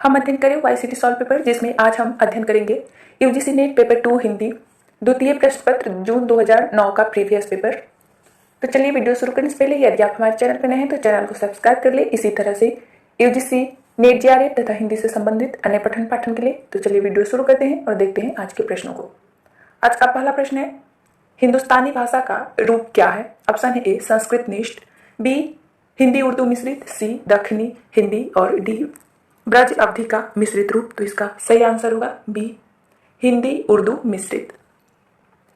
हम अध्ययन करें वाईसीटी सॉल्व पेपर, जिसमें आज हम अध्ययन करेंगे यूजीसी नेट पेपर 2 हिंदी द्वितीय प्रश्न पत्र जून 2009 का प्रीवियस पेपर। तो चलिए वीडियो शुरू करने से पहले यदि आप हमारे चैनल पर नए हैं तो चैनल को सब्सक्राइब कर ले। इसी तरह से यूजीसी नेट जेआरएफ तथा हिंदी से संबंधित अन्य पठन पाठन के लिए। तो चलिए वीडियो शुरू करते हैं और देखते हैं आज के प्रश्नों को। आज का पहला प्रश्न है, हिंदुस्तानी भाषा का रूप क्या है? ऑप्शन है ए संस्कृत निष्ठ, बी हिंदी उर्दू मिश्रित, सी दक्षिणी हिंदी और डी ब्रज अवधि का मिश्रित रूप। तो इसका सही आंसर होगा बी हिंदी उर्दू मिश्रित।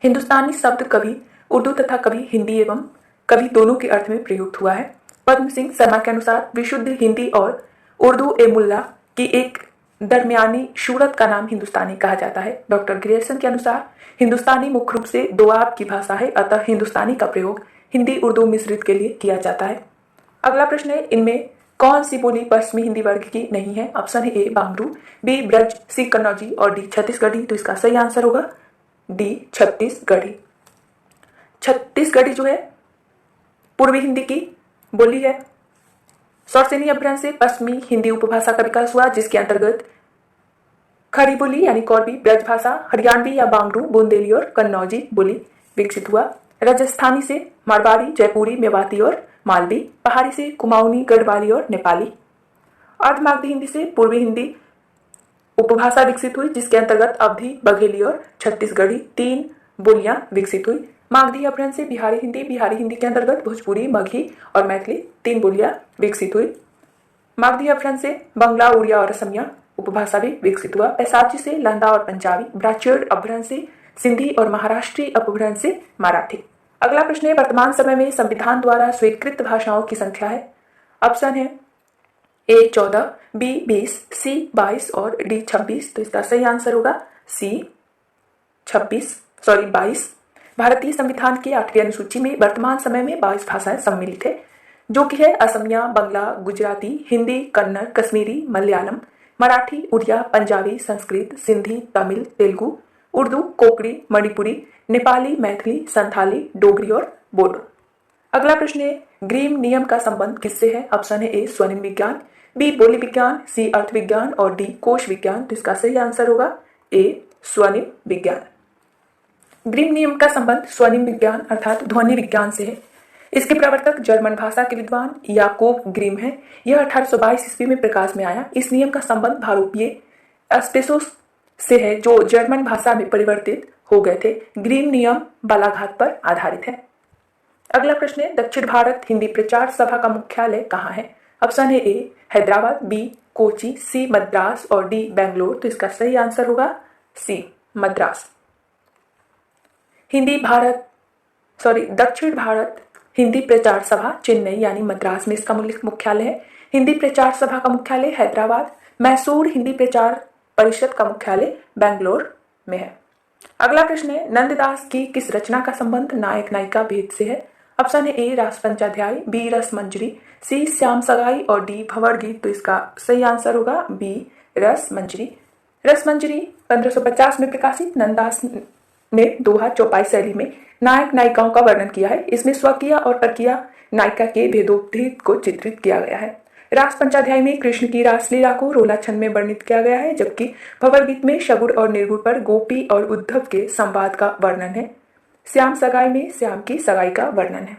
हिंदुस्तानी शब्द कभी उर्दू तथा कभी हिंदी एवं कभी दोनों के अर्थ में प्रयुक्त हुआ है। पद्म सिंह शर्मा के अनुसार विशुद्ध हिंदी और उर्दू ए मुल्ला की एक दरमियानी सूरत का नाम हिंदुस्तानी कहा जाता है। डॉक्टर ग्रेयर्सन के अनुसार हिंदुस्तानी मुख्य रूप से दोआब की भाषा है, अतः हिंदुस्तानी का प्रयोग हिंदी उर्दू मिश्रित के लिए किया जाता है। अगला प्रश्न है, इनमें कौन सी बोली पश्चिमी हिंदी वर्ग की नहीं है? ऑप्शन है ए बांग्रू, बी ब्रज, सी कन्नौजी और डी छत्तीसगढ़ी। तो इसका सही आंसर होगा डी छत्तीसगढ़ी। छत्तीसगढ़ी जो है पूर्वी हिंदी की बोली है। सौरसेनी अपभ्रंश से पश्चिमी हिंदी उपभाषा का विकास हुआ, जिसके अंतर्गत खड़ी बोली यानी कौरवी ब्रज भाषा, हरियाणवी या बांग्रू, बुंदेली और कन्नौजी बोली विकसित हुआ। राजस्थानी से मारवाड़ी, जयपुरी, मेवाती और मालवी, पहाड़ी से कुमाऊनी, गढ़वाली और नेपाली। अर्धमागधी हिंदी से पूर्वी हिंदी उपभाषा विकसित हुई, जिसके अंतर्गत अवधी, बघेली और छत्तीसगढ़ी 3 बोलियां विकसित हुई। मागधी अपभ्रंश से बिहारी हिंदी के अंतर्गत भोजपुरी, मगही और मैथिली 3 बोलियां विकसित हुई। मागधी अपभ्रंश से बंगला, उड़िया और असमिया उपभाषा भी विकसित हुआ। पैसाची से लहंदा और पंजाबी। ब्राह्मण अपभ्रंश से सिंधी और महाराष्ट्री अपभ्रंश से मराठी। अगला प्रश्न है, वर्तमान समय में संविधान द्वारा स्वीकृत भाषाओं की संख्या है। ऑप्शन है ए 14, बी 20, सी 22 और डी 26। तो इसका सही आंसर होगा सी 22। भारतीय संविधान की 8वीं अनुसूची में वर्तमान समय में 22 भाषाएं सम्मिलित है, जो कि है असमिया, बंगला, गुजराती, हिंदी, कन्नड़, कश्मीरी, मलयालम, मराठी, उड़िया, पंजाबी, संस्कृत, सिंधी, तमिल, तेलुगु, उर्दू, कोंकणी, मणिपुरी, नेपाली, मैथिली, संथाली, डोगरी और बोडो। अगला प्रश्न है, ग्रीम नियम का संबंध किससे है? ऑप्शन है ए स्वनिम विज्ञान, बी बोली विज्ञान, सी अर्थ विज्ञान और डी कोश विज्ञान। तो इसका सही आंसर होगा ए स्वनिम विज्ञान। ग्रीम नियम का संबंध स्वनिम विज्ञान अर्थात ध्वनि विज्ञान से है। इसके प्रवर्तक जर्मन भाषा के विद्वान याकूब ग्रीम है। यह 1822 ईस्वी में प्रकाश में आया। इस नियम का संबंध भारोपीय स्पेसोस से है, जो जर्मन भाषा में परिवर्तित हो गए थे। ग्रीम नियम बालाघात पर आधारित है। अगला प्रश्न है, दक्षिण भारत हिंदी प्रचार सभा का मुख्यालय कहाँ है? ऑप्शन है ए हैदराबाद, बी कोची, सी मद्रास और डी बेंगलोर। तो इसका सही आंसर होगा सी मद्रास। दक्षिण भारत हिंदी प्रचार सभा चेन्नई यानी मद्रास में इसका मुख्यालय है। हिंदी प्रचार सभा का मुख्यालय हैदराबाद। मैसूर हिंदी प्रचार परिषद का मुख्यालय बेंगलोर में है। अगला प्रश्न है, नंददास की किस रचना का संबंध नायक नायिका भेद से है? ऑप्शन है ए रास पंचाध्याय, बी रस मंजरी, सी श्याम सगाई और डी भंवर गीत। तो इसका सही आंसर होगा बी रस मंजरी। रस मंजरी 1550 में प्रकाशित। नंददास ने दोहा चौपाई शैली में नायक नायिकाओं का वर्णन किया है। इसमें स्वकीय और परकीय नायिका के भेदोद्भेद को चित्रित किया गया है। रास पंचाध्याय में कृष्ण की रासलीला को रोला छंद में वर्णित किया गया है, जबकि भंवर गीत में शगुन और निर्गुण पर गोपी और उद्धव के संवाद का वर्णन है। श्याम सगाई में श्याम की सगाई का वर्णन है।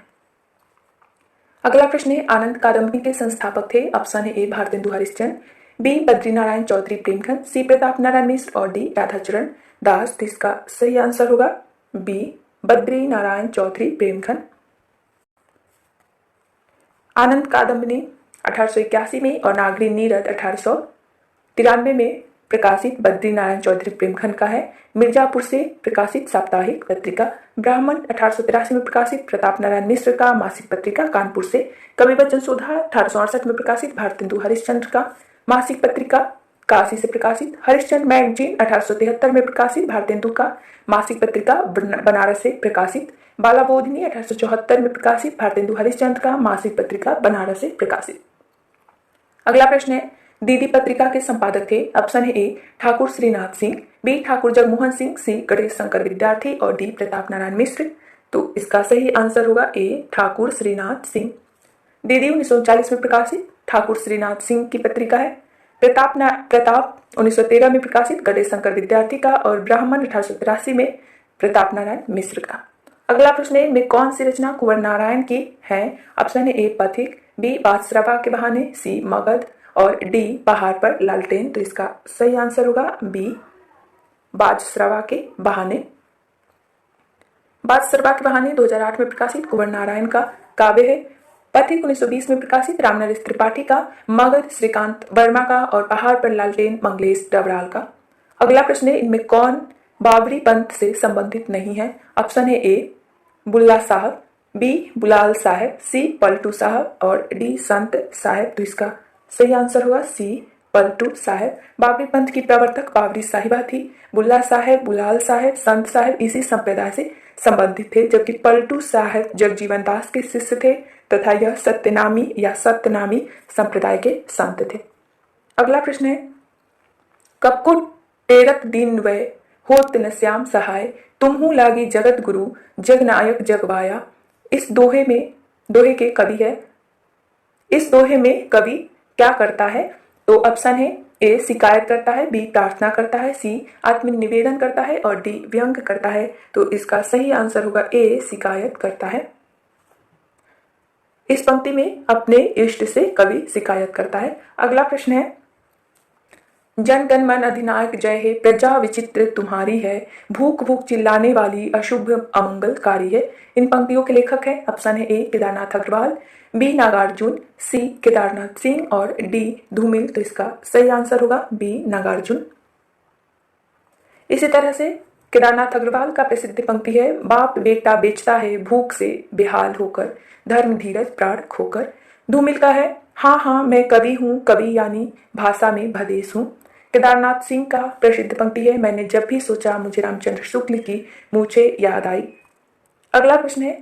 अगला प्रश्न है, आनंद कादम्बनी के संस्थापक थे। ऑप्शन है ए भारतेंदु हरिश्चंद्र, बी बद्रीनारायण चौधरी प्रेमचंद, सी प्रताप नारायण मिश्र और डी राधाचरण दास। तो इसका सही आंसर होगा बी बद्रीनारायण चौधरी प्रेमचंद। आनंद कादम्बनी 1881 में और नागरी नीरद 1893 में प्रकाशित बद्रीनारायण चौधरी प्रेमचंद का है। मिर्जापुर से प्रकाशित साप्ताहिक पत्रिका। ब्राह्मण 1883 में प्रकाशित प्रताप नारायण मिश्र का मासिक पत्रिका। कानपुर से कवि वचन सुधा 1868 में प्रकाशित भारतेंदु हरिश्चंद्र का मासिक पत्रिका। काशी से प्रकाशित हरिश्चंद्र मैगजीन 1873 में प्रकाशित भारतेंदु का मासिक पत्रिका। बनारस से प्रकाशित बालाबोधिनी 1874 में प्रकाशित भारतेंदु हरिश्चंद्र का मासिक पत्रिका। बनारस से प्रकाशित। अगला प्रश्न है, दीदी पत्रिका के संपादक थे। ऑप्शन है ए ठाकुर श्रीनाथ सिंह, बी ठाकुर जगमोहन सिंह, सी गणेश शंकर विद्यार्थी और डी प्रताप नारायण मिश्र। तो इसका सही आंसर होगा ए ठाकुर श्रीनाथ सिंह। दीदी 1939 में प्रकाशित ठाकुर श्रीनाथ सिंह की पत्रिका है। प्रताप 1913 में प्रकाशित गणेश शंकर विद्यार्थी का और ब्राह्मण 1883 में प्रताप नारायण मिश्र का। अगला प्रश्न है, इनमें कौन सी रचना कुंवर नारायण की है? ऑप्शन है ए पथिक, बी बादशाह के बहाने, सी मगध और डी पहाड़ पर लालटेन। तो इसका सही आंसर होगा बी बादशाह के बहाने। बादशाह के बहाने 2008 में प्रकाशित कुंवर नारायण का काव्य है। पथिक 1920 में प्रकाशित रामनरेश त्रिपाठी का, मगध श्रीकांत वर्मा का और पहाड़ पर लालटेन मंगलेश डबराल का। अगला प्रश्न है, इनमें कौन बाबरी पंथ से संबंधित नहीं है? ऑप्शन है ए बुल्ला साहब, बी बुलाल साहब, सी पलटू साहब और डी संत साहब। तो इसका सही आंसर होगा सी पलटू साहब। बाबरी पंथ की प्रवर्तक बाबरी साहिबा थी। बुल्ला साहब, बुलाल साहब, संत साहब इसी संप्रदाय से संबंधित थे, जबकि पलटू साहब जगजीवन दास के शिष्य थे तथा यह सत्यनामी या सत्यनामी संप्रदाय के संत थे। अगला प्रश्न है, कबको टेरत दीन वै होत न श्याम सहाय, तुम्हू लागी जगत गुरु जग नायक जगवाया। इस दोहे के कवि है। इस दोहे में कवि क्या करता है? तो ऑप्शन है ए शिकायत करता है, बी प्रार्थना करता है, सी आत्मनिवेदन करता है और डी व्यंग करता है। तो इसका सही आंसर होगा ए शिकायत करता है। इस पंक्ति में अपने इष्ट से कवि शिकायत करता है। अगला प्रश्न है, जन गण मन अधिनायक जय है, प्रजा विचित्र तुम्हारी है, भूख भूख चिल्लाने वाली अशुभ अमंगलकारी है। इन पंक्तियों के लेखक है। ऑप्शन है ए केदारनाथ अग्रवाल, बी नागार्जुन, सी केदारनाथ सिंह और डी धूमिल। तो इसका सही आंसर होगा बी नागार्जुन। इसी तरह से केदारनाथ अग्रवाल का प्रसिद्ध पंक्ति है, बाप बेटा बेचता है भूख से बेहाल होकर, धर्म धीरज प्राण खोकर। धूमिल का है, हाँ हाँ मैं कवि हूँ, कवि यानी भाषा में भदेश हूँ। केदारनाथ सिंह का प्रसिद्ध पंक्ति है, मैंने जब भी सोचा मुझे रामचंद्र शुक्ल की मुझे याद आई। अगला प्रश्न है,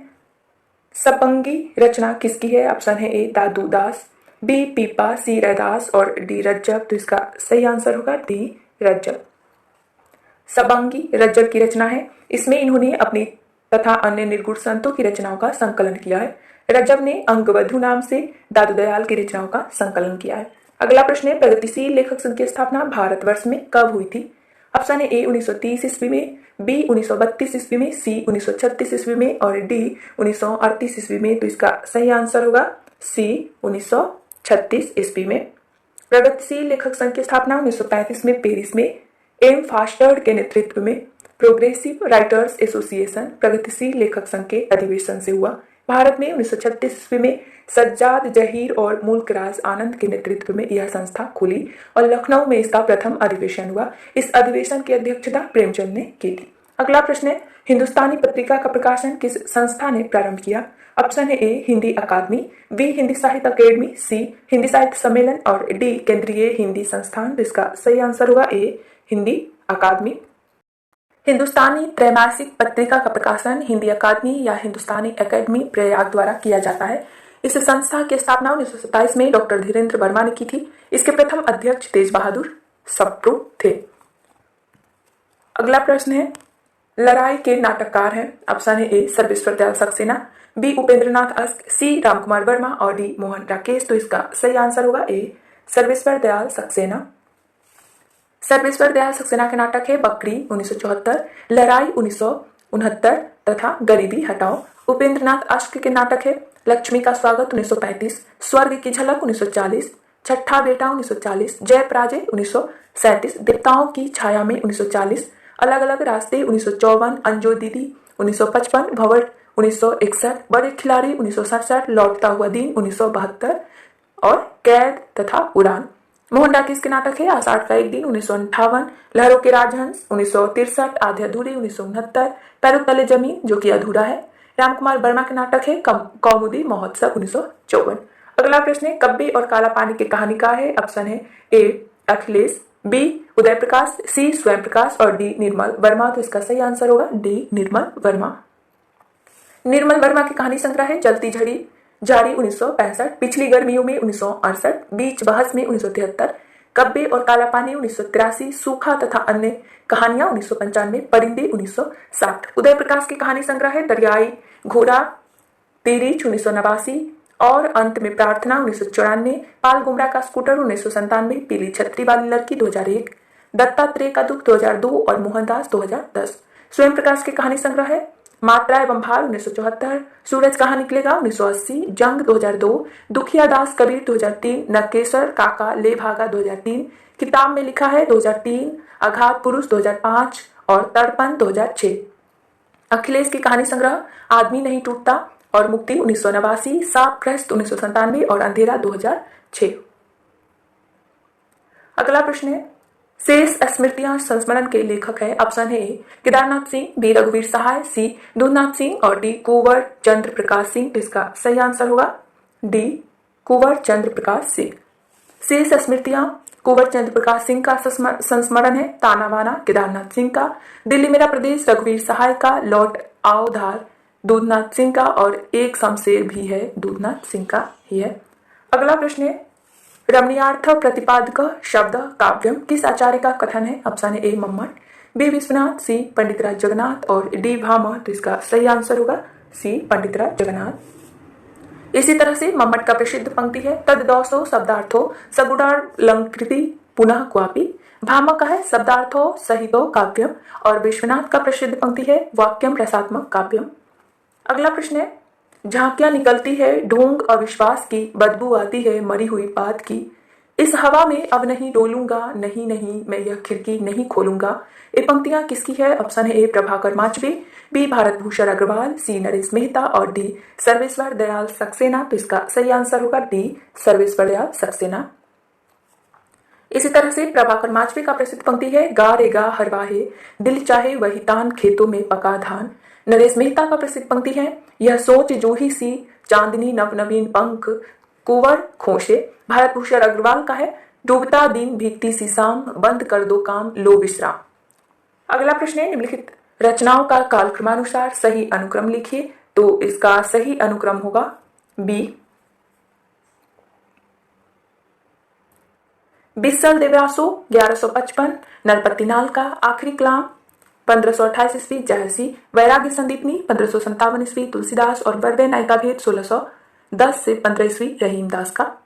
सपंगी रचना किसकी है? ऑप्शन है ए दादू दास, बी पीपा, सी रैदास और डी रज्जब। तो इसका सही आंसर होगा डी रज्जब। सबंगी रज्जब की रचना है। इसमें इन्होंने अपनी तथा अन्य निर्गुण संतों की रचनाओं का संकलन किया है। रज्जब ने अंगवधु नाम से दादू दयाल की रचनाओं का संकलन किया है। अगला प्रश्न है, प्रगतिशील लेखक संघ की स्थापना भारतवर्ष में कब हुई थी? ऑप्शन है ए 1930 ईस्वी में, बी 1932 ईस्वी में, सी 1936 ईस्वी में और डी 1938 ईस्वी में। तो इसका सही आंसर होगा सी 1936 ईस्वी में। प्रगतिशील लेखक संघ की स्थापना 1935 में पेरिस में एम फास्टर्ड के नेतृत्व में प्रोग्रेसिव राइटर्स एसोसिएशन प्रगतिशील लेखक संघ के अधिवेशन से हुआ। भारत में 1936 ईस्वी में सज्जाद जहीर और मुल्कराज आनंद के नेतृत्व में यह संस्था खुली और लखनऊ में इसका प्रथम अधिवेशन हुआ। इस अधिवेशन की अध्यक्षता प्रेमचंद ने की थी। अगला प्रश्न है, हिंदुस्तानी पत्रिका का प्रकाशन किस संस्था ने प्रारंभ किया? ऑप्शन है ए हिंदी अकादमी, बी हिंदी साहित्य अकेडमी, सी हिंदी साहित्य सम्मेलन और डी केंद्रीय हिंदी संस्थान। तो इसका सही आंसर होगा ए हिंदी अकादमी। हिंदुस्तानी त्रैमासिक पत्रिका का प्रकाशन हिंदी अकादमी या हिंदुस्तानी एकेडमी प्रयाग द्वारा किया जाता है। इस संस्था की स्थापना 1927 में डॉक्टर धीरेन्द्र वर्मा ने की थी। इसके प्रथम अध्यक्ष तेज बहादुर सप्रू थे। अगला प्रश्न है, लड़ाई के नाटककार हैं। ऑप्शन है ए सर्वेश्वर दयाल सक्सेना, बी उपेंद्रनाथ अस्क, सी रामकुमार वर्मा और डी मोहन राकेश। तो इसका सही आंसर होगा ए सर्वेश्वर दयाल सक्सेना। सर्वेश्वर दयाल सक्सेना के नाटक है बकरी 1974, लड़ाई 1969 तथा गरीबी हटाओ। उपेंद्रनाथ अश्क के नाटक है लक्ष्मी का स्वागत 1935, स्वर्ग की झलक 1940, छठा बेटा 1940, जय पराजय 1937, देवताओं की छाया में 1940, अलग अलग रास्ते 1954, अंजो दीदी 1955, भंवर 1961, बड़े खिलाड़ी 1967, लौटता हुआ दिन 1972 और कैद तथा उड़ान। मोहन राकेश के नाटक है आषाढ़ का एक दिन 1958, लहरों के राजहंस 1963, आधे अधूरे 1969, पैरों तले जमीन जो कि अधूरा है। रामकुमार वर्मा के नाटक है कौमुदी महोत्सव 1954। अगला प्रश्न है, कब्बे और काला पानी के कहानीकार है। ऑप्शन है ए अखिलेश, बी उदय प्रकाश, सी स्वयं प्रकाश और डी निर्मल वर्मा। तो इसका सही आंसर होगा डी निर्मल वर्मा। निर्मल वर्मा की कहानी संग्रह है जलती झड़ी जारी 1965, पिछली गर्मियों में 1968, बीच बहस में 1973, कब्बे और काला पानी 1983, सूखा तथा अन्य कहानियां 1995, परिंदे 1960। उदय प्रकाश की कहानी संग्रह है दरियाई घोड़ा तिरिच 1989 और अंत में प्रार्थना 1994, पाल गुमरा का स्कूटर 1997, पीली छतरी वाली लड़की 2001, दत्तात्रेय का दुख 2002 और मोहनदास 2010। स्वयं प्रकाश के कहानी संग्रह है मात्रा एवं भार 1974, सूरज कहाँ निकलेगा 1980, जंग 2002, दुखिया दास कबीर 2003, नकेसर काका ले भागा 2003, किताब में लिखा है 2003, अघात पुरुष 2005 और तर्पण 2006। अखिलेश की कहानी संग्रह आदमी नहीं टूटता और मुक्ति 1989, सापग्रस्त 1997 और अंधेरा 2006। अगला प्रश्न है शेष स्मृतियां संस्मरण के लेखक है। ऑप्शन है केदारनाथ सिंह, बी रघुवीर सहाय, सी दूधनाथ सिंह और डी कुंवर चंद्र प्रकाश सिंह। तो इसका सही आंसर होगा डी कुंवर चंद्र प्रकाश सिंह। शेष स्मृतियां कुंवर चंद्र प्रकाश सिंह का संस्मरण है, ताना बाना केदारनाथ सिंह का, दिल्ली मेरा प्रदेश रघुवीर सहाय का, लौट आओ धार दूधनाथ सिंह का और एक शमशेर भी है दूधनाथ सिंह का ही है। अगला प्रश्न है रमणीयार्थ प्रतिपादक शब्द काव्यम किस आचार्य का कथन है। ऑप्शन है ए मम्मट, बी विश्वनाथ, सी पंडितराज जगन्नाथ और डी भामह। तो इसका सही आंसर होगा सी पंडितराज जगन्नाथ। इसी तरह से मम्मट का प्रसिद्ध पंक्ति है तद दौसो शब्दार्थो सगुणालंकृति पुनः क्वापि। भामह का है शब्दार्थो सहितो काव्यम और विश्वनाथ का प्रसिद्ध पंक्ति है वाक्यम रसात्मक काव्यम। अगला प्रश्न है झांकियां निकलती है ढोंग अविश्वास की, बदबू आती है मरी हुई बात की, इस हवा में अब नहीं डोलूंगा, नहीं नहीं मैं यह खिड़की नहीं खोलूंगा। ये पंक्तियां किसकी है। ऑप्शन है ए प्रभाकर माचवे, बी भारत भूषण अग्रवाल, सी नरेश मेहता और डी सर्वेश्वर दयाल सक्सेना। तो इसका सही आंसर होगा डी सर्वेश्वर दयाल सक्सेना। इसी तरह से प्रभाकर माचवे का प्रसिद्ध पंक्ति है गा रे गा हरवाहे दिल चाहे वही तान खेतों में पका धान। नरेश मेहता का प्रसिद्ध पंक्ति है यह सोच जूही सी चांदनी नव नवीन पंख कुंवर खोशे। भारत भूषण अग्रवाल का है डूबता दिन भीगती सी शाम बंद कर दो काम लो विश्राम। अगला प्रश्न है निम्नलिखित रचनाओं का कालक्रमानुसार सही अनुक्रम लिखिए। तो इसका सही अनुक्रम होगा बी। बिस्सल देवरासो 1155, नरपति नाल का आखिरी कलाम 1528 ईस्वी, जहरसी वैराग्य संदीपनी 1557 ईस्वी, तुलसीदास और बर्वे नायिका भेद 1610 से 15 ईस्वी, रहीमदास का।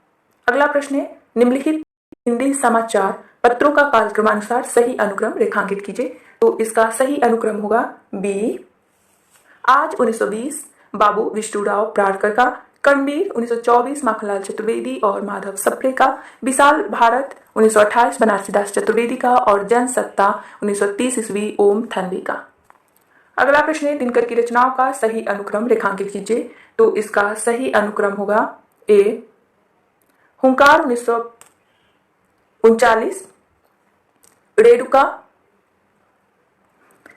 अगला प्रश्न है निम्नलिखित हिंदी समाचार पत्रों का कालक्रमानुसार सही अनुक्रम रेखांकित कीजिए। तो इसका सही अनुक्रम होगा बी। आज 1920 बाबू विष्णुराव प्राड़कर का, कर्मवीर 1924 माखनलाल चतुर्वेदी और माधव सप्रे का, विशाल भारत 1928 बनारसी दास चतुर्वेदी का और जनसत्ता 1930 ईस्वी ओम थानवी का। अगला प्रश्न है दिनकर की रचनाओं का सही अनुक्रम रेखांकित कीजिए। तो इसका सही अनुक्रम होगा ए। हुंकार 1939, रेणुका,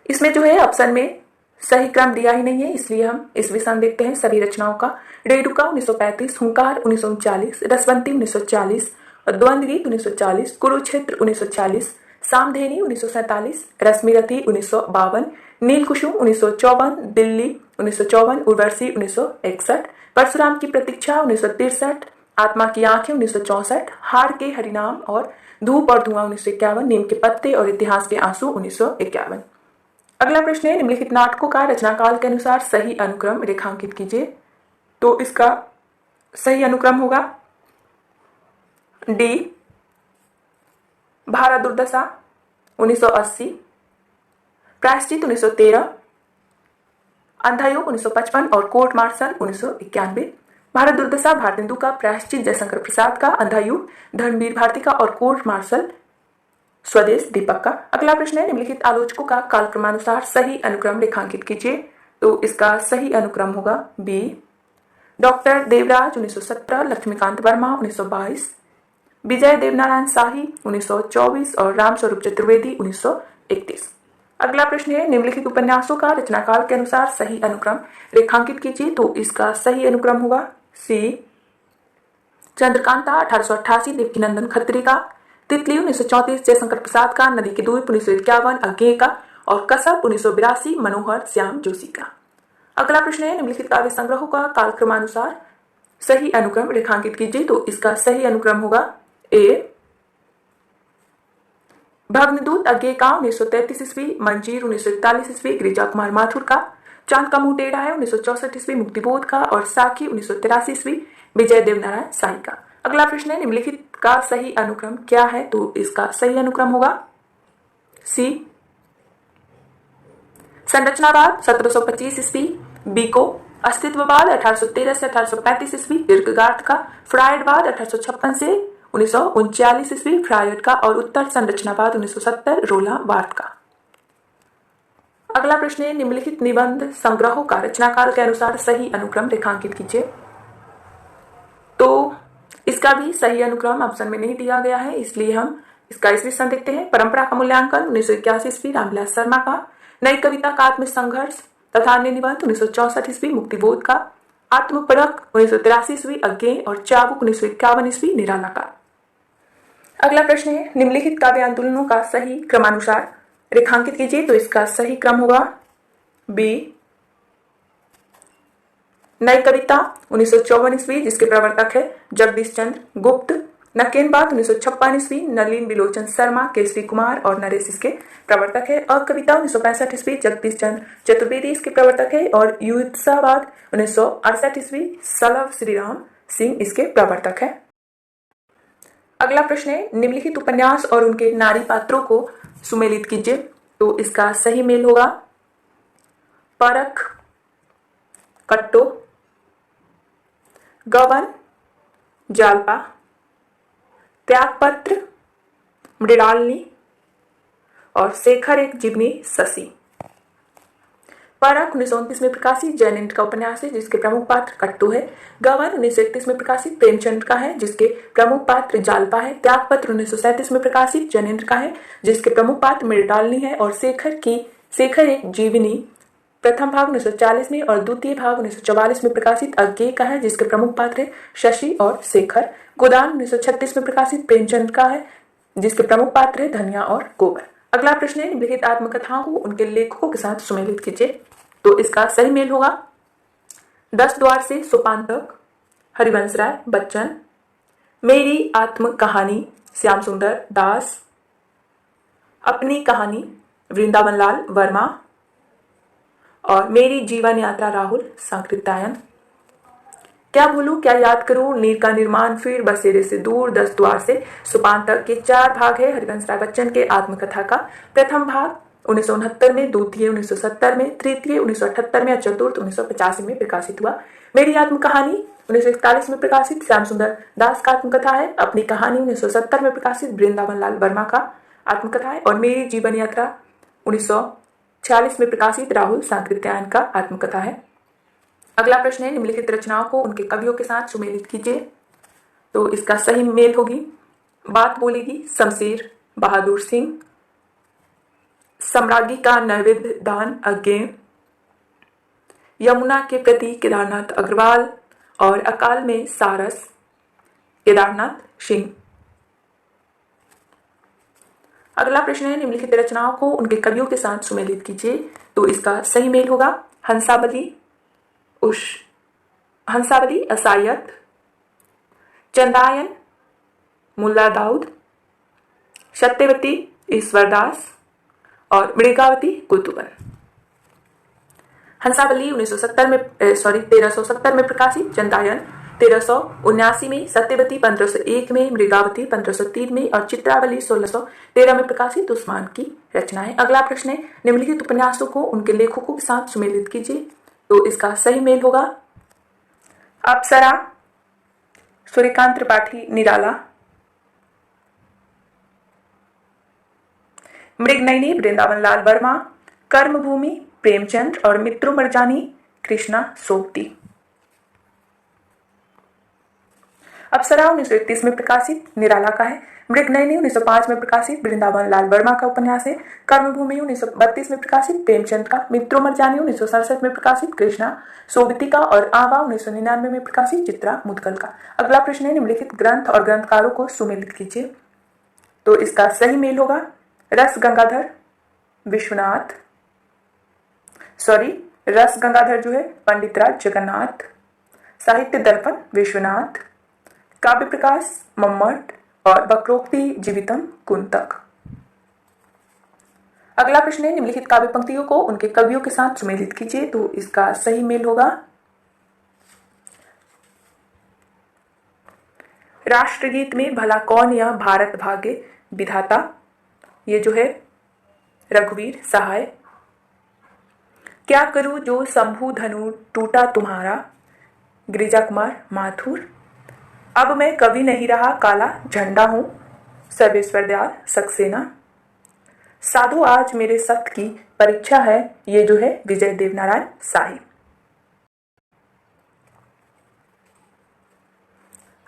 इसमें जो है ऑप्शन में सही क्रम दिया ही नहीं है इसलिए हम इस विषय देखते हैं सभी रचनाओं का। रेणुका 1935, हुंकार 1939, रसवंती 1940, द्वंद्वगीत 1940, कुरुक्षेत्र 1940, सामधेनी 1947, रश्मिरथी 1952, नीलकुसुम 1954, दिल्ली 1954, उर्वशी 1961, परशुराम की प्रतीक्षा 1963, आत्मा की आंखें 1964, हार के हरिनाम और धूप और धुआं 1951, नीम के पत्ते और इतिहास के आंसू 1951। अगला प्रश्न है निम्नलिखित नाटकों का रचनाकाल के अनुसार सही अनुक्रम रेखांकित कीजिए। तो इसका सही अनुक्रम होगा डी। भारत दुर्दशा 1980, प्रायश्चित 1913, अंधायोग 1955 और कोर्ट मार्शल 1991। भारत दुर्दशा भारतेंदु का, प्रायश्चित जयशंकर प्रसाद का, अंधायुग धर्मवीर भारती का और कोर्ट मार्शल स्वदेश दीपक का। अगला प्रश्न है निम्नलिखित आलोचकों का कालक्रमानुसार सही अनुक्रम रेखांकित कीजिए। तो इसका सही अनुक्रम होगा बी। डॉक्टर देवराज 1917, लक्ष्मीकांत वर्मा 1922, विजय देवनारायण शाही 1924 और रामस्वरूप चतुर्वेदी 1931। अगला प्रश्न है निम्नलिखित उपन्यासों का रचनाकाल के अनुसार सही अनुक्रम रेखांकित कीजिए। तो इसका सही अनुक्रम होगा सी। चंद्रकांता 1888, देवकीनंदन खत्री का, तितली 1934, जयशंकर प्रसाद का, नदी के दूत 1951, अज्ञेय का और कसब 1982, मनोहर श्याम जोशी का। अगला प्रश्न है निम्नलिखित काव्य संग्रहों का कालक्रमानुसार सही अनुक्रम रेखांकित कीजिए। तो इसका सही अनुक्रम होगा ए। भग्नदूत अज्ञेय का 1933 ईस्वी, मंजीर 1941 ईस्वी, गिरिजा कुमार माथुर का, चांद का मुंह टेढ़ा है 1964 ईस्वी, मुक्तिबोध का और साखी 1983 ईस्वी, विजय देवनारायण शाही का। अगला प्रश्न है, निम्नलिखित का सही अनुक्रम क्या है? तो इसका सही अनुक्रम होगा सी, संरचनावाद 1725 ईस्वी, बी को अस्तित्ववाद 1813 से 1835 ईस्वी, दीर्घगाठ का, फ्रायडवाद 1856 से 1939 ईस्वी, फ्रायड का, और उत्तर संरचनावाद 1970 रोला बार्थ का। अगला प्रश्न है, निम्नलिखित निबंध संग्रहों का रचनाकाल के अनुसार सही अनुक्रम रेखांकित कीजिए। तो इसका भी सही अनुक्रम ऑप्शन में नहीं दिया गया है, इसलिए हम इसका ईस्वी देखते हैं। परंपरा का मूल्यांकन 1981 ईस्वी, रामविलास शर्मा का। नई कविता का आत्मसंघर्ष तथा अन्य निबंध 1964 ईस्वी, मुक्तिबोध का। आत्मपरक 1983 ईस्वी, अज्ञेय और चाबुक 1951 ईस्वी, निराला का। अगला प्रश्न है, निम्नलिखित काव्य आंदोलनों का सही क्रमानुसार रेखांकित कीजिए। तो इसका सही क्रम होगा बी, नई कविता 1954 ईस्वी, जिसके प्रवर्तक है जगदीश चंद्र गुप्त। नकेनबाद 1956 ईस्वी, नलिन बिलोचन शर्मा, केसरी कुमार और नरेश इसके प्रवर्तक है। अकविता 1965 ईस्वी, जगदीश चंद्र चतुर्वेदी इसके प्रवर्तक है। और युद्धसावाद 1968 ईस्वी, सलभ श्रीराम सिंह इसके प्रवर्तक है। अगला प्रश्न है, निम्नलिखित उपन्यास और उनके नारी पात्रों को सुमेलित कीजिए। तो इसका सही मेल होगा परख, कट्टो, गवन, जालपा, त्यागपत्र, मृणालिनी और शेखर एक जीवनी शशि। परख 1929 में प्रकाशित जैनेन्द्र का उपन्यास है, जिसके प्रमुख पात्र कट्टू है। गवन 1931 में प्रकाशित प्रेमचंद का है, जिसके प्रमुख पात्र जालपा है। त्यागपत्र 1937 में प्रकाशित जैनेन्द्र का है, जिसके प्रमुख पात्र मृणालिनी है। और शेखर एक जीवनी प्रथम भाग 1940 में और द्वितीय भाग 1944 में प्रकाशित अज्ञेय का है, जिसके प्रमुख पात्र है शशि और शेखर। गोदान 1936 में प्रकाशित प्रेमचंद का है, जिसके प्रमुख पात्र है धनिया और गोबर। अगला प्रश्न है, निम्नलिखित आत्मकथाओं को उनके लेखकों के साथ सुमेलित कीजिए। तो इसका सही मेल होगा 10 द्वार से सोपान तक, हरिवंश राय बच्चन। मेरी आत्म कहानी, श्याम सुंदर दास। अपनी कहानी, वृंदावन लाल वर्मा। और मेरी जीवन यात्रा, राहुल सांकृत्यायन। क्या भूलूं क्या याद करूं, नीर का निर्माण, फिर बसेरे से दूर, 10 द्वार से सोपान तक के 4 भाग है हरिवंश राय बच्चन के आत्मकथा का। प्रथम भाग 1969 में, द्वितीय 1970 में, तृतीय 1978 में और चतुर्थ 1985 में प्रकाशित हुआ। मेरी आत्मकहानी 1941 में प्रकाशित श्याम सुंदर दास का आत्मकथा है। अपनी कहानी 1970 में प्रकाशित वृंदावन लाल वर्मा का आत्मकथा है। और मेरी जीवन यात्रा 1946 में प्रकाशित राहुल सांकृत्यायन का आत्मकथा है। अगला प्रश्न है, निम्नलिखित रचनाओं को उनके कवियों के साथ सुमेलित कीजिए। तो इसका सही मेल होगी बात बोलेगी शमशेर बहादुर सिंह, सम्राज्ञी का नैवेद्य दान अज्ञेय, यमुना के प्रति केदारनाथ अग्रवाल और अकाल में सारस केदारनाथ सिंह। अगला प्रश्न है, निम्नलिखित रचनाओं को उनके कवियों के साथ सुमेलित कीजिए। तो इसका सही मेल होगा हंसावली असायत, चंदायन मुल्ला दाऊद, सत्यवती ईश्वरदास और मृगावती कुतुबन। हंसावली 1370 में प्रकाशित, चंदायन 1379 में, सत्यवती 1501 में, मृगावती 1503 में और चित्रावली 1613 में प्रकाशित उस्मान की रचना है। अगला प्रश्न है, निम्नलिखित उपन्यासों को उनके लेखकों के साथ सुमेलित कीजिए। तो इसका सही मेल होगा अप्सरा सूर्यकांत त्रिपाठी निराला, मृगनयनी वृंदावन लाल वर्मा, कर्मभूमि प्रेमचंद और मित्रो मरजानी कृष्णा सोबती। अप्सरा 1931 में प्रकाशित निराला का है। मृगनयनी 1905 में प्रकाशित वृंदावन लाल वर्मा का उपन्यास है। कर्मभूमि 1932 में प्रकाशित प्रेमचंद का, मित्रो मरजानी 1967 में प्रकाशित कृष्णा सोबती का और आवा 1999 में प्रकाशित चित्रा मुदगल का। अगला प्रश्न है, निम्नलिखित ग्रंथ और ग्रंथकारों को सुमेलित कीजिए। तो इसका सही मेल होगा रस गंगाधर जो है पंडितराज जगन्नाथ, साहित्य दर्पण विश्वनाथ, काव्य प्रकाश मम्मट और वक्रोक्ति जीवितम कुंतक। अगला प्रश्न है, निम्नलिखित काव्य पंक्तियों को उनके कवियों के साथ सुमेलित कीजिए। तो इसका सही मेल होगा राष्ट्रगीत में भला कौन यह भारत भाग्य विधाता, ये जो है रघुवीर सहाय। क्या करूं जो शंभु धनु टूटा तुम्हारा, गिरिजा कुमार माथुर। अब मैं कभी नहीं रहा काला झंडा हूं, सर्वेश्वर दयाल सक्सेना। साधु आज मेरे सत्य की परीक्षा है, ये जो है विजय देवनारायण शाही।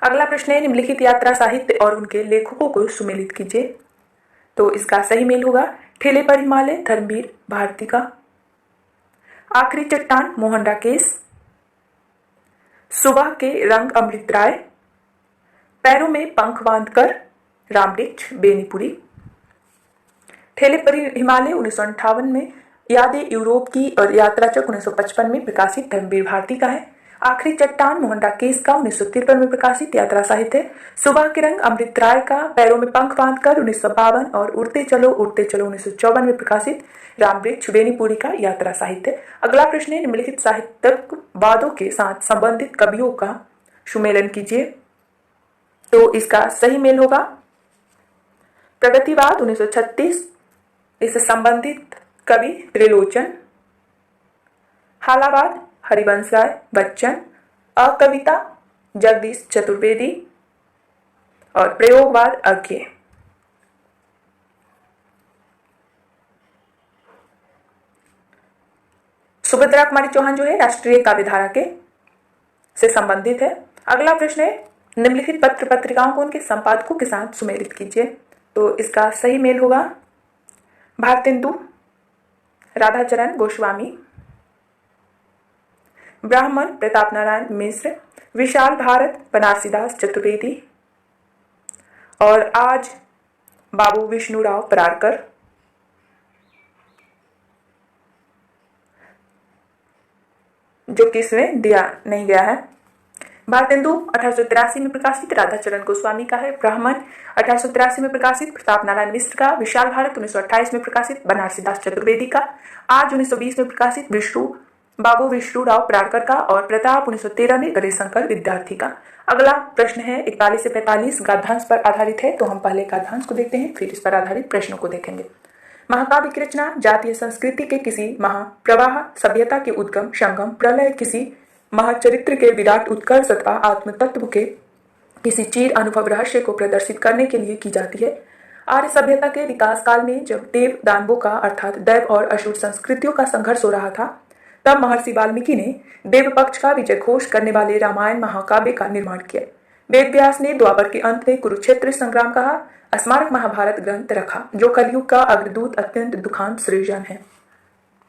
अगला प्रश्न है, निम्नलिखित यात्रा साहित्य और उनके लेखकों को सुमेलित कीजिए। तो इसका सही मेल होगा ठेले पर हिमालय धर्मवीर भारती का। आखिरी चट्टान मोहन राकेश। सुबह के रंग अमृत राय। पैरों में पंख बांधकर रामवृक्ष बेनीपुरी। ठेले पर हिमालय 1958 में, यादें यूरोप की और यात्रा चक 1955 में प्रकाशित धर्मवीर भारती का है। आखिरी चट्टान मोहन राकेश का 1953 में प्रकाशित यात्रा साहित्य। सुबह के रंग अमृत राय का पैरों में पंख बांधकर 1952 और उड़ते चलो 1954 में प्रकाशित रामवृक्ष बेनीपुरी का यात्रा साहित्य। अगला प्रश्न है, निम्नलिखित साहित्यिक वादों के साथ संबंधित कवियों का सुमेलन कीजिए। तो इसका सही मेल होगा प्रगतिवाद 1936, इससे संबंधित कवि त्रिलोचन। हालावाद हरिवंश राय बच्चन। अकविता जगदीश चतुर्वेदी और प्रयोगवाद अज्ञे। सुभद्रा कुमारी चौहान जो है राष्ट्रीय काव्यधारा के से संबंधित है। अगला प्रश्न है, निम्नलिखित पत्र पत्रिकाओं को उनके संपादकों के साथ सुमेलित कीजिए। तो इसका सही मेल होगा भारतेंदु राधाचरण गोस्वामी। ब्राह्मण प्रताप नारायण मिश्र। विशाल भारत बनारसीदास चतुर्वेदी और आज बाबू विष्णुराव परारकर। जो कि इसमें दिया नहीं गया है। भारतेंदु 1883 में प्रकाशित राधाचरण गोस्वामी का है। ब्राह्मण 1883 में प्रकाशित प्रताप नारायण मिश्र का। विशाल भारत 1928 में प्रकाशित बनारसीदास चतुर्वेदी का। आज 1920 में प्रकाशित बाबू विष्णुराव परारकर का और प्रताप 1913 में गणेश शंकर विद्यार्थी का। अगला प्रश्न है 41 से 45 गद्यांश पर आधारित है। तो हम पहले गद्यांश को देखते हैं, फिर इस पर आधारित प्रश्नों को देखेंगे। महाकाव्य की रचना जातीय संस्कृति के किसी महाप्रवाह, सभ्यता के उद्गम संगम प्रलय, किसी महाचरित्र के विराट उत्कर्ष अथवा आत्म तत्व के किसी चीर अनुभव रहस्य को प्रदर्शित करने के लिए की जाती है। आर्य सभ्यता के विकास काल में जब देव दानवों का अर्थात दैव और असुर संस्कृतियों का संघर्ष हो रहा था, तब महर्षि वाल्मीकि ने देव पक्ष का विजय घोष करने वाले रामायण महाकाव्य का निर्माण किया। वेद व्यास ने द्वापर के अंत में कुरुक्षेत्र संग्राम का स्मारक महाभारत ग्रंथ रखा, जो कलयुग का अग्रदूत अत्यंत दुखांत सृजन है।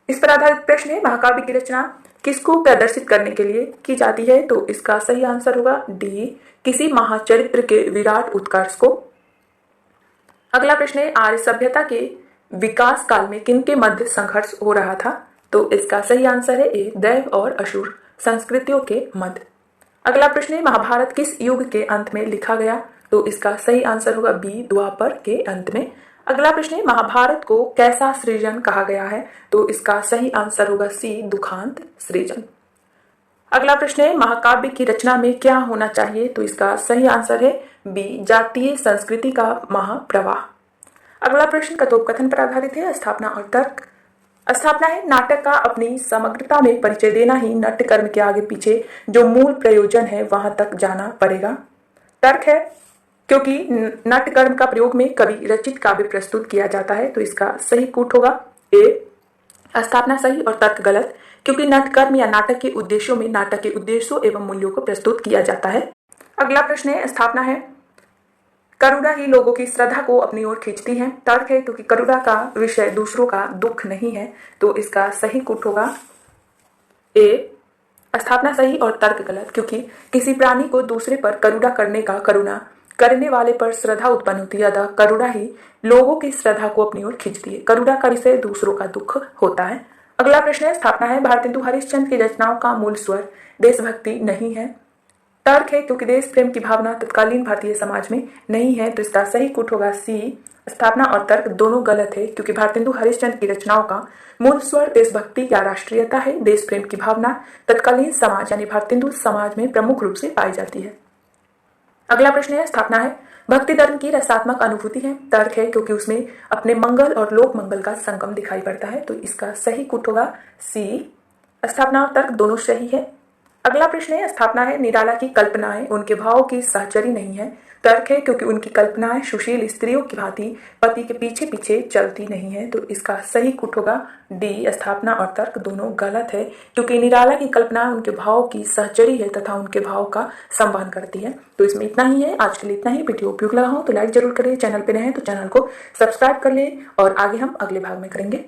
इस पर आधारित प्रश्न है, महाकाव्य की रचना किसको प्रदर्शित करने के लिए की जाती है? तो इसका सही आंसर होगा डी, किसी महाचरित्र के विराट उत्कर्ष को। अगला प्रश्न है, आर्य सभ्यता के विकास काल में किनके मध्य संघर्ष हो रहा था? तो इसका सही आंसर है ए, दैव और असुर संस्कृतियों के मध्य। अगला प्रश्न है, महाभारत किस युग के अंत में लिखा गया? तो इसका सही आंसर होगा बी, द्वापर के अंत में। अगला प्रश्न है, महाभारत को कैसा सृजन कहा गया है? तो इसका सही आंसर होगा सी, दुखांत सृजन। अगला प्रश्न है, महाकाव्य की रचना में क्या होना चाहिए? तो इसका सही आंसर है बी, जातीय संस्कृति का महाप्रवाह। अगला प्रश्न कथोपकथन पर आधारित है, स्थापना और तर्क। स्थापना है, नाटक का अपनी समग्रता में परिचय देना ही नाट्य कर्म के आगे पीछे जो मूल प्रयोजन है वहां तक जाना पड़ेगा। तर्क है, क्योंकि नाट्य कर्म का प्रयोग में कवि रचित काव्य प्रस्तुत किया जाता है। तो इसका सही कूट होगा ए, स्थापना सही और तर्क गलत, क्योंकि नाट्य कर्म या नाटक के उद्देश्यों में नाटक के उद्देश्यों एवं मूल्यों को प्रस्तुत किया जाता है। अगला प्रश्न है, स्थापना है, करुणा ही लोगों की श्रद्धा को अपनी ओर खींचती है। तर्क है, क्योंकि करुणा का विषय दूसरों का दुख नहीं है। तो इसका सही कूट होगा ए, स्थापना सही और तर्क गलत, क्योंकि किसी प्राणी को दूसरे पर करुणा करने का करुणा करने वाले पर श्रद्धा उत्पन्न होती है, अतः करुणा ही लोगों की श्रद्धा को अपनी ओर खींचती है। करुणा का विषय दूसरों का दुख होता है। अगला प्रश्न है, स्थापना है, भारतेंदु हरिश्चंद्र की रचनाओं का मूल स्वर देशभक्ति नहीं है। तर्क है, क्योंकि देश प्रेम की भावना तत्कालीन भारतीय समाज में नहीं है। तो इसका सही कूट होगा सी, स्थापना और तर्क दोनों गलत है, क्योंकि भारतेंदु हरिश्चंद्र की रचनाओं का मूल स्वर देशभक्ति या राष्ट्रीयता है। देश प्रेम की भावना तत्कालीन समाज यानी भारतेंदु समाज में प्रमुख रूप से पाई जाती है। अगला प्रश्न है, स्थापना है। भक्ति धर्म की रसात्मक अनुभूति है। तर्क है क्योंकि उसमें अपने मंगल और लोक मंगल का संगम दिखाई पड़ता है। तो इसका सही कूट होगा सी। स्थापना और तर्क दोनों सही है। अगला प्रश्न है, स्थापना है। निराला की कल्पनाएं उनके भाव की सहचरी नहीं है। तर्क है क्योंकि उनकी कल्पनाएं सुशील स्त्रियों की भांति पति के पीछे पीछे चलती नहीं है। तो इसका सही कूट होगा डी। स्थापना और तर्क दोनों गलत है क्योंकि निराला की कल्पनाएं उनके भाव की सहचरी है तथा उनके भाव का संवहन करती है। तो इसमें इतना ही है। आज के लिए इतना ही। वीडियो उपयोग लगा हो तो लाइक जरूर करें। चैनल पे नए हैं तो चैनल को सब्सक्राइब कर लें और आगे हम अगले भाग में करेंगे।